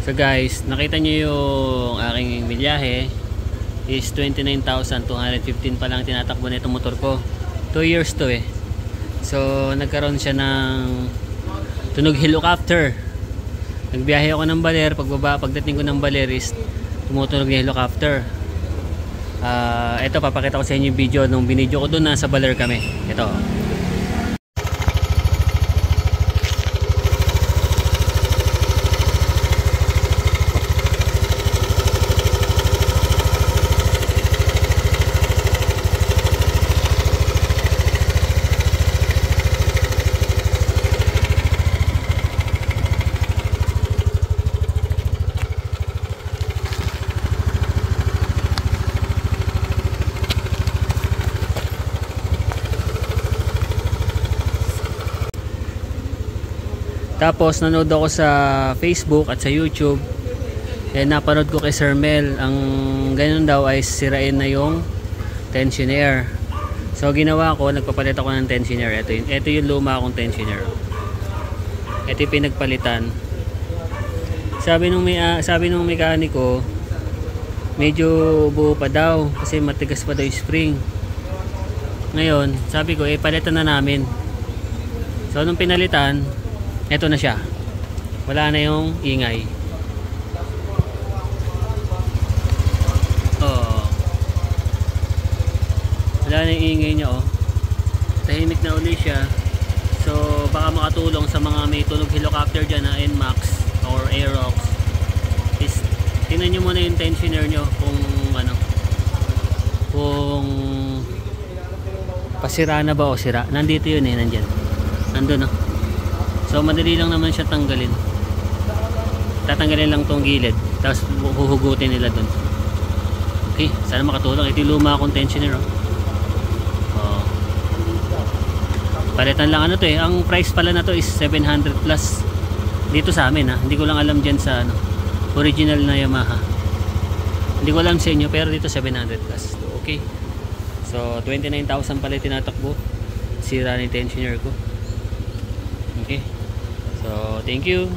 So guys, nakita nyo yung aking milyahe is 29,215 pa lang tinatakbo na itong motor ko. 2 years to eh. So nagkaroon siya ng tunog helicopter. Nagbiyahe ako ng Baler, pagdating ko ng Baler is tumutunog yung helicopter. Ito, papakita ko sa inyo yung video nung binidyo ko doon, nasa Baler kami. Ito. Tapos nanood ako sa Facebook at sa YouTube. Napanood ko kay Sir Mel, ang ganun daw ay sirain na yung tensioner. So ginawa ko, nagpapalit ako ng tensioner. Ito yung luma akong tensioner. Ito yung pinagpalitan. Sabi nung mekaniko, medyo buo pa daw kasi matigas pa daw yung spring. Ngayon, sabi ko, palitan na namin. So nung pinalitan, eto na siya. Wala na yung ingay. Wala na yung ingay niya oh. Tahimik na uli siya. So baka makatulong sa mga may tunog helicopter dyan na NMAX or Aerox. Is tingnan nyo muna yung tensioner nyo kung kung pasira na ba o sira. Nandito yun nandyan. Nandun So madali lang naman siya tanggalin. Tatanggalin lang tong gilid, tapos huhugutin nila dun. Okay, sana makatulong. Ito yung luma akong tensioner palitan lang to eh. Ang price pala na to is 700 plus dito sa amin Hindi ko lang alam dyan sa original na Yamaha. Hindi ko alam sa inyo, pero dito 700 plus. Okay, so 29,000 pala tinatakbo. Sira na yung tensioner ko. Okay, so thank you.